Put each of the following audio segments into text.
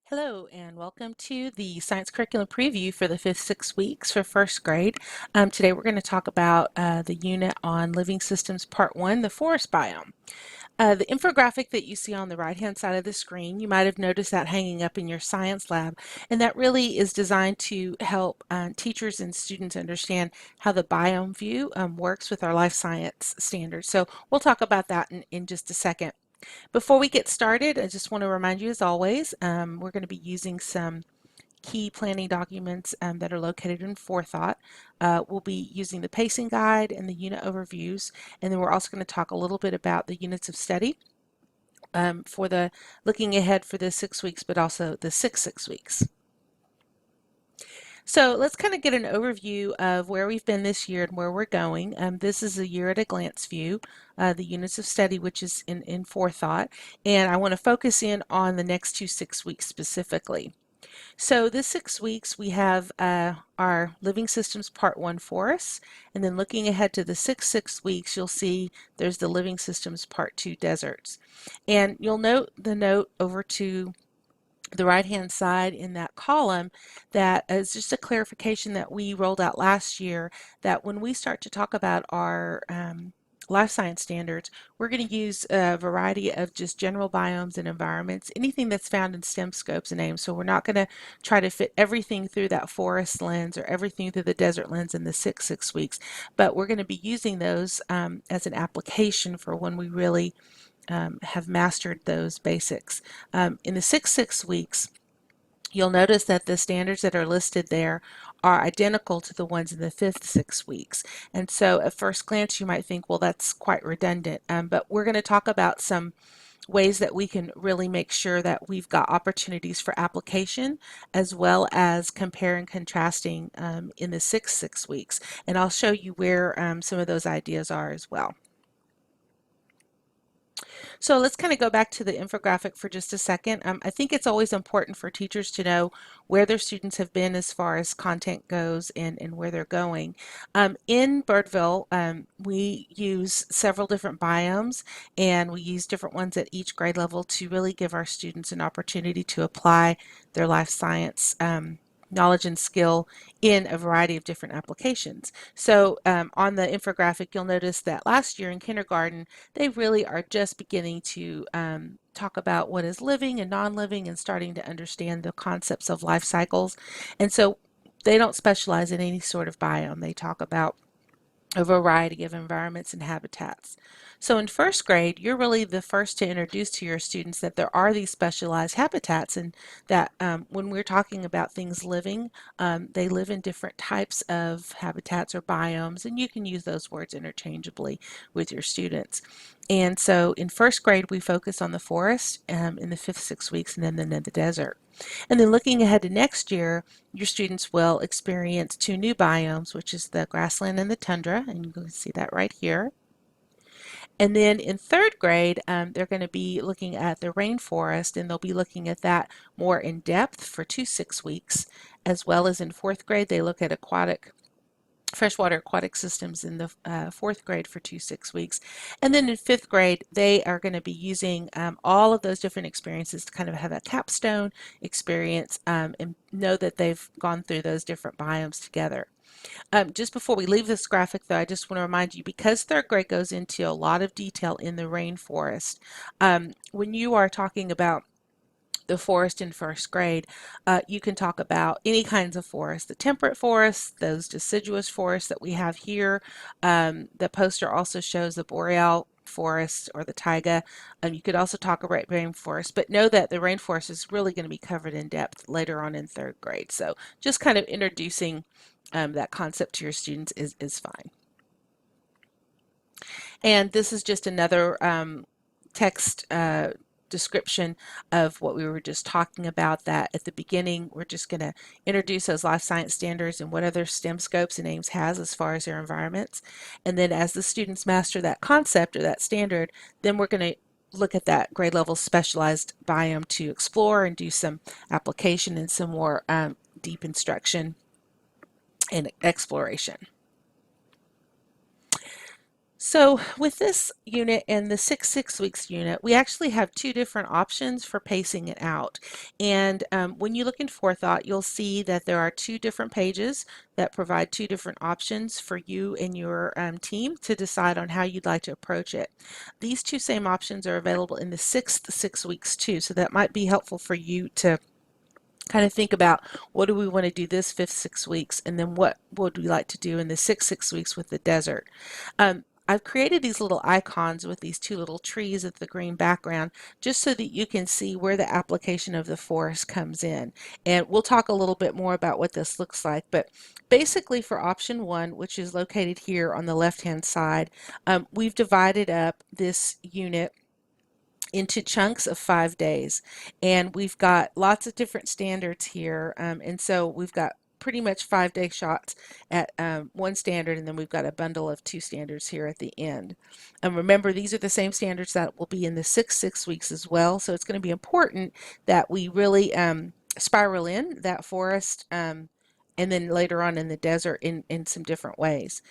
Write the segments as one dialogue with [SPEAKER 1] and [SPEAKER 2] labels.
[SPEAKER 1] Hello and welcome to the Science Curriculum Preview for the 5th 6 weeks for first grade. Today we're going to talk about the unit on Living Systems Part 1, the forest biome. The infographic that you see on the right-hand side of the screen, you might have noticed that hanging up in your science lab, and that really is designed to help teachers and students understand how the biome view works with our life science standards. So we'll talk about that in just a second. Before we get started, I just want to remind you, as always, we're going to be using some key planning documents that are located in Forethought. We'll be using the pacing guide and the unit overviews, and then we're also going to talk a little bit about the units of study for the looking ahead for the 6 weeks, but also the 6 weeks. So let's kind of get an overview of where we've been this year and where we're going. This is a year at a glance view, the units of study, which is in Forethought, and I want to focus in on the next 6 weeks specifically. So this 6 weeks we have our Living Systems Part 1 forests, and then looking ahead to the 6 weeks you'll see there's the Living Systems Part 2 deserts. And you'll note the note over to the right-hand side in that column that is just a clarification that we rolled out last year, that when we start to talk about our life science standards, we're going to use a variety of just general biomes and environments, anything that's found in STEM scopes and aims. So we're not going to try to fit everything through that forest lens or everything through the desert lens in the 6 weeks, but we're going to be using those as an application for when we really have mastered those basics. In the 6 weeks, you'll notice that the standards that are listed there are identical to the ones in the 5th 6 weeks. And so at first glance, you might think, well, that's quite redundant. But we're going to talk about some ways that we can really make sure that we've got opportunities for application as well as compare and contrasting in the 6 weeks. And I'll show you where some of those ideas are as well. So let's kind of go back to the infographic for just a second. I think it's always important for teachers to know where their students have been as far as content goes and where they're going. In Birdville, we use several different biomes, and we use different ones at each grade level to really give our students an opportunity to apply their life science knowledge and skill in a variety of different applications. So on the infographic, you'll notice that last year in kindergarten, they really are just beginning to talk about what is living and non-living and starting to understand the concepts of life cycles. And so they don't specialize in any sort of biome. They talk about a variety of environments and habitats. So in first grade, you're really the first to introduce to your students that there are these specialized habitats, and that when we're talking about things living, they live in different types of habitats or biomes, and you can use those words interchangeably with your students. And so in first grade, we focus on the forest in the 5th 6 weeks, and then the desert. And then looking ahead to next year, your students will experience 2 new biomes, which is the grassland and the tundra, and you can see that right here. And then in 3rd grade, they're going to be looking at the rainforest, and they'll be looking at that more in depth for 6 weeks, as well as in 4th grade, they look at freshwater aquatic systems in the 4th grade for 6 weeks. And then in 5th grade, they are going to be using all of those different experiences to kind of have a capstone experience and know that they've gone through those different biomes together. Just before we leave this graphic, though, I just want to remind you, because 3rd grade goes into a lot of detail in the rainforest, when you are talking about the forest in first grade, you can talk about any kinds of forests, the temperate forests, those deciduous forests that we have here. The poster also shows the boreal forest or the taiga. You could also talk about rainforest, but know that the rainforest is really going to be covered in depth later on in 3rd grade. So just kind of introducing that concept to your students is fine. And this is just another text description of what we were just talking about, that at the beginning we're just going to introduce those life science standards and what other STEM scopes and aims has as far as their environments. And then as the students master that concept or that standard, then we're going to look at that grade level specialized biome to explore and do some application and some more deep instruction and exploration. So with this unit and the 6 weeks unit, we actually have two different options for pacing it out. And when you look in Forethought, you'll see that there are two different pages that provide two different options for you and your team to decide on how you'd like to approach it. These two same options are available in the sixth 6 weeks too, so that might be helpful for you to kind of think about what do we want to do this fifth 6 weeks, and then what would we like to do in the sixth 6 weeks with the desert. I've created these little icons with these two little trees with the green background just so that you can see where the application of the forest comes in. And we'll talk a little bit more about what this looks like, but basically for option one, which is located here on the left hand side, we've divided up this unit into chunks of 5 days. And we've got lots of different standards here. And so we've got pretty much 5 day shots at one standard, and then we've got a bundle of two standards here at the end. And remember, these are the same standards that will be in the 6 weeks as well. So it's going to be important that we really spiral in that forest and then later on in the desert in some different ways.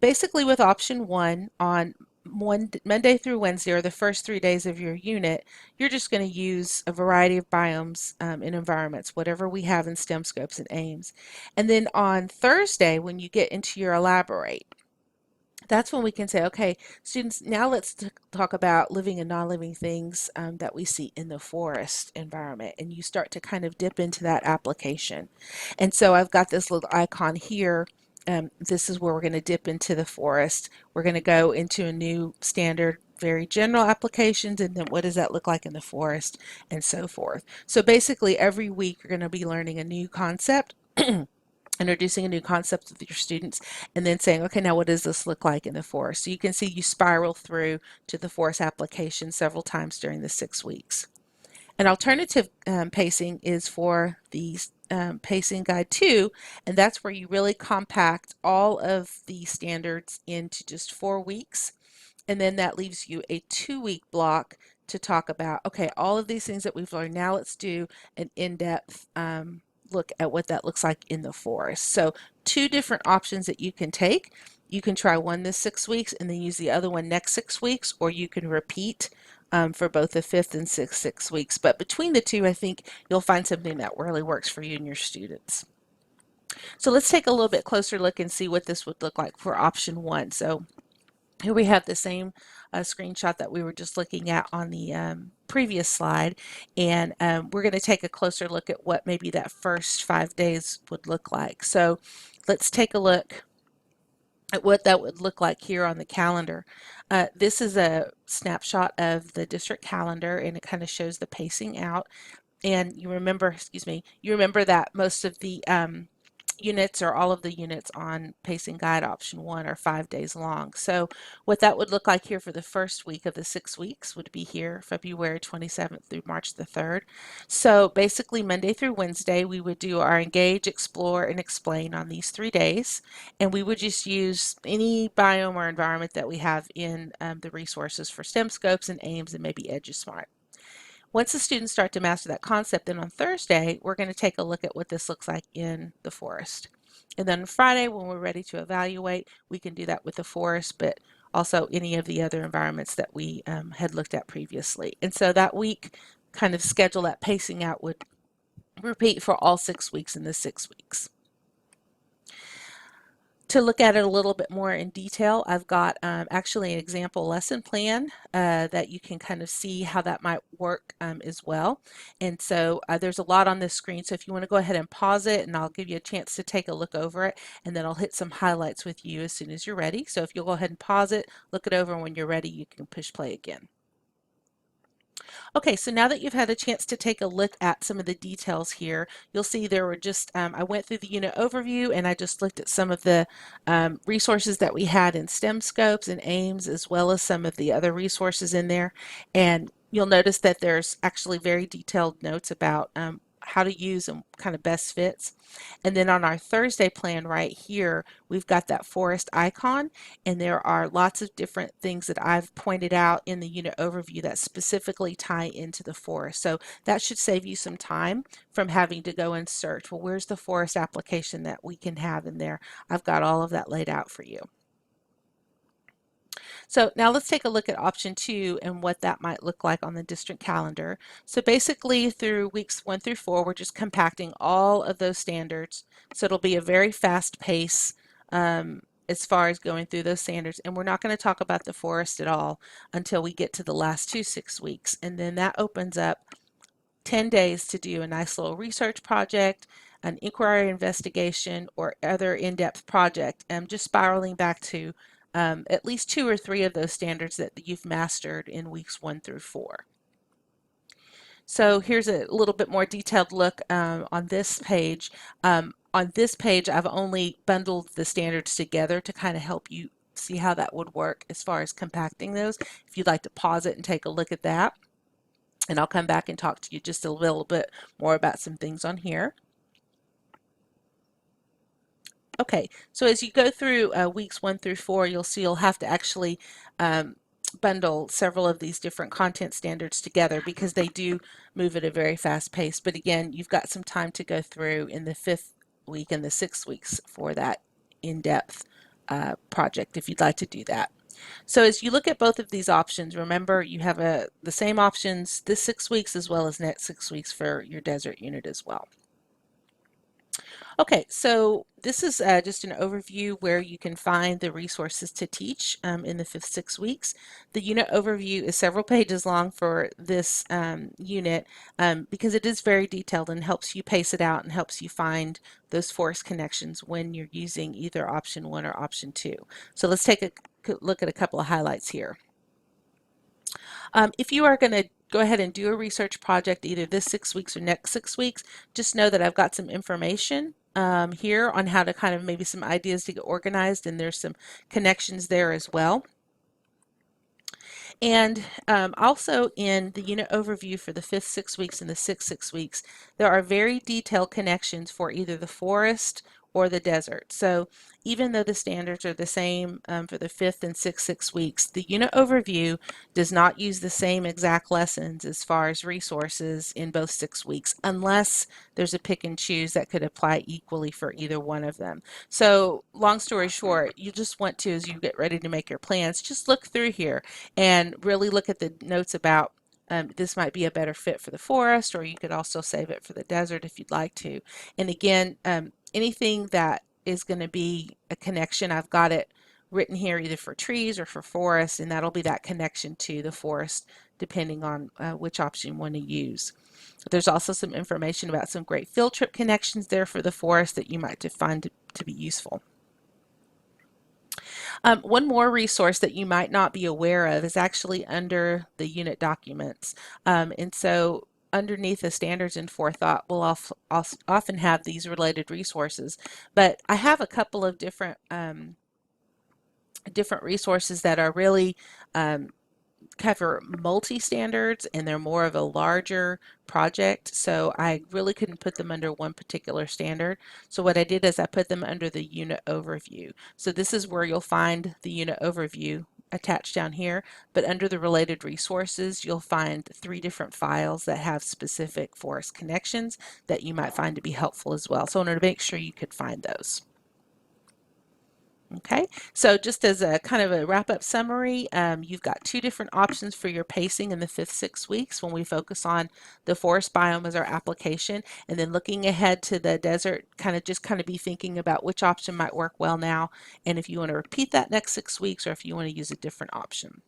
[SPEAKER 1] Basically with option one, on Monday through Wednesday, or the first 3 days of your unit, you're just going to use a variety of biomes and environments, whatever we have in STEM scopes and aims. And then on Thursday, when you get into your elaborate, that's when we can say, okay, students, now let's talk about living and non-living things that we see in the forest environment. And you start to kind of dip into that application. And so I've got this little icon here. This is where we're going to dip into the forest. We're going to go into a new standard, very general applications, and then what does that look like in the forest, and so forth. So basically every week you're going to be learning a new concept introducing a new concept with your students, and then saying, okay, now what does this look like in the forest? So you can see you spiral through to the forest application several times during the 6 weeks. An alternative pacing is for the pacing guide 2, and that's where you really compact all of the standards into just 4 weeks, and then that leaves you a 2 week block to talk about, okay, all of these things that we've learned, now let's do an in-depth look at what that looks like in the forest. So two different options that you can take. You can try one this 6 weeks and then use the other one next 6 weeks, or you can repeat for both the fifth and sixth 6 weeks. But between the two, I think you'll find something that really works for you and your students. So let's take a little bit closer look and see what this would look like for option one. So here we have the same screenshot that we were just looking at on the previous slide, and we're going to take a closer look at what maybe that first 5 days would look like. So let's take a look at what that would look like here on the calendar. This is a snapshot of the district calendar, and it kind of shows the pacing out. And you remember, excuse me, you remember that most of the units, or all of the units on pacing guide option 1, are 5 days long. So what that would look like here for the first week of the 6 weeks would be here, February 27th through March the 3rd. So basically Monday through Wednesday, we would do our engage, explore, and explain on these 3 days. And we would just use any biome or environment that we have in the resources for STEM scopes and aims and maybe EduSmart. Once the students start to master that concept, then on Thursday, we're going to take a look at what this looks like in the forest. And then on Friday, when we're ready to evaluate, we can do that with the forest, but also any of the other environments that we had looked at previously. And so that week, kind of schedule that pacing out would repeat for all 6 weeks in the 6 weeks. To look at it a little bit more in detail, I've got actually an example lesson plan that you can kind of see how that might work as well. And so there's a lot on this screen, so if you want to go ahead and pause it, and I'll give you a chance to take a look over it, and then I'll hit some highlights with you as soon as you're ready. So if you'll go ahead and pause it, look it over, and when you're ready, you can push play again. Okay, so now that you've had a chance to take a look at some of the details here, you'll see there were just, I went through the unit overview, and I just looked at some of the resources that we had in STEM scopes and aims, as well as some of the other resources in there. And you'll notice that there's actually very detailed notes about how to use and kind of best fits. And then on our Thursday plan right here, we've got that forest icon, and there are lots of different things that I've pointed out in the unit overview that specifically tie into the forest. So that should save you some time from having to go and search, well, where's the forest application that we can have in there? I've got all of that laid out for you. So now let's take a look at option 2 and what that might look like on the district calendar. So basically through weeks 1 through 4, we're just compacting all of those standards. So it'll be a very fast pace as far as going through those standards. And we're not going to talk about the forest at all until we get to the last 6 weeks. And then that opens up 10 days to do a nice little research project, an inquiry investigation, or other in-depth project, just spiraling back to at least 2 or 3 of those standards that you've mastered in weeks 1 through 4. So here's a little bit more detailed look on this page. On this page, I've only bundled the standards together to kind of help you see how that would work as far as compacting those. If you'd like to pause it and take a look at that. And I'll come back and talk to you just a little bit more about some things on here. Okay, so as you go through weeks 1 through 4, you'll see you'll have to actually bundle several of these different content standards together because they do move at a very fast pace. But again, you've got some time to go through in the 5th week and the 6th weeks for that in-depth project if you'd like to do that. So as you look at both of these options, remember you have the same options this 6 weeks as well as next 6 weeks for your desert unit as well. Okay, so this is just an overview where you can find the resources to teach in the 5th 6 weeks. The unit overview is several pages long for this unit because it is very detailed and helps you pace it out and helps you find those forest connections when you're using either option 1 or option 2. So let's take a look at a couple of highlights here. If you are going to go ahead and do a research project either this 6 weeks or next 6 weeks, just know that I've got some information here on how to kind of maybe some ideas to get organized, and there's some connections there as well. And also in the unit overview for the 5th 6 weeks and the 6th 6 weeks, there are very detailed connections for either the forest or the desert. So even though the standards are the same for the 5th and 6th 6 weeks, the unit overview does not use the same exact lessons as far as resources in both 6 weeks, unless there's a pick and choose that could apply equally for either one of them. So long story short, you just want to, as you get ready to make your plans, just look through here and really look at the notes about this might be a better fit for the forest, or you could also save it for the desert if you'd like to. And again, anything that is going to be a connection, I've got it written here either for trees or for forest, and that'll be that connection to the forest depending on which option you want to use. There's also some information about some great field trip connections there for the forest that you might find to be useful. One more resource that you might not be aware of is actually under the unit documents. And so underneath the standards and forethought, we'll often have these related resources. But I have a couple of different resources that are really cover multi-standards, and they're more of a larger project, so I really couldn't put them under one particular standard. So what I did is I put them under the unit overview. So this is where you'll find the unit overview attached down here, but under the related resources you'll find 3 different files that have specific forest connections that you might find to be helpful as well. So I wanted to make sure you could find those. Okay, so just as a kind of a wrap-up summary, you've got 2 different options for your pacing in the 5th 6 weeks when we focus on the forest biome as our application, and then looking ahead to the desert, kind of be thinking about which option might work well now, and if you want to repeat that next 6 weeks or if you want to use a different option.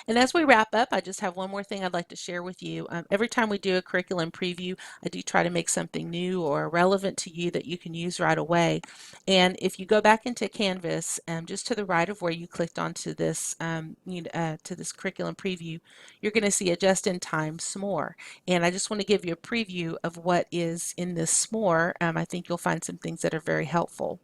[SPEAKER 1] And as we wrap up, I just have one more thing I'd like to share with you. Every time we do a curriculum preview, I do try to make something new or relevant to you that you can use right away. And if you go back into Canvas, just to the right of where you clicked onto this to this curriculum preview, you're going to see a just-in-time s'more. And I just want to give you a preview of what is in this s'more. I think you'll find some things that are very helpful.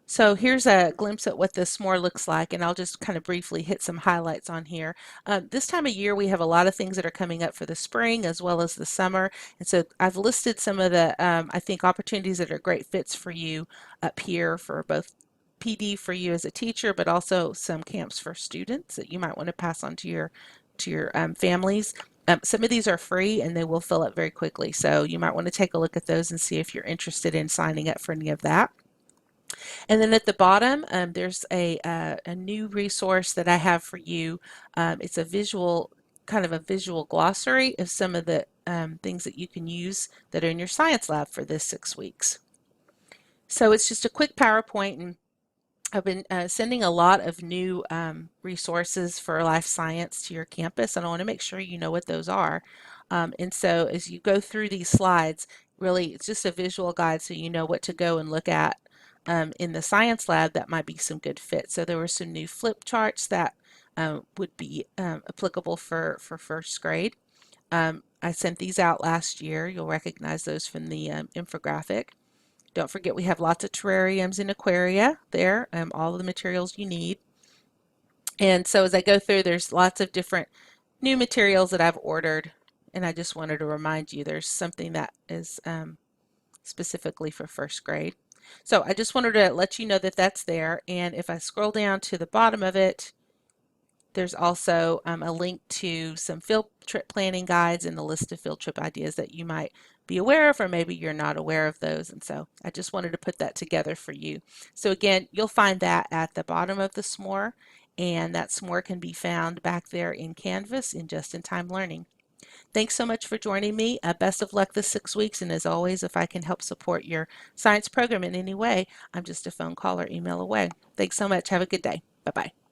[SPEAKER 1] So here's a glimpse at what this s'more looks like, and I'll just kind of briefly hit some highlights on here. This time of year we have a lot of things that are coming up for the spring as well as the summer, and so I've listed some of the I think opportunities that are great fits for you up here for both PD for you as a teacher, but also some camps for students that you might want to pass on to your families. Some of these are free and they will fill up very quickly, so you might want to take a look at those and see if you're interested in signing up for any of that. And then at the bottom, there's a new resource that I have for you. It's a visual, kind of a visual glossary of some of the things that you can use that are in your science lab for this 6 weeks. So it's just a quick PowerPoint, and I've been sending a lot of new resources for life science to your campus, and I want to make sure you know what those are. And so as you go through these slides, really it's just a visual guide so you know what to go and look at in the science lab that might be some good fit. So there were some new flip charts that would be applicable for first grade. I sent these out last year. You'll recognize those from the infographic. Don't forget we have lots of terrariums and aquaria there, all the materials you need. And so as I go through, there's lots of different new materials that I've ordered, and I just wanted to remind you there's something that is specifically for first grade. So I just wanted to let you know that that's there, and if I scroll down to the bottom of it, there's also a link to some field trip planning guides and a list of field trip ideas that you might be aware of, or maybe you're not aware of those. And so I just wanted to put that together for you. So again, you'll find that at the bottom of the s'more, and that s'more can be found back there in Canvas in Just-in-Time Learning. Thanks so much for joining me. Best of luck this 6 weeks, and as always, if I can help support your science program in any way, I'm just a phone call or email away. Thanks so much. Have a good day. Bye-bye.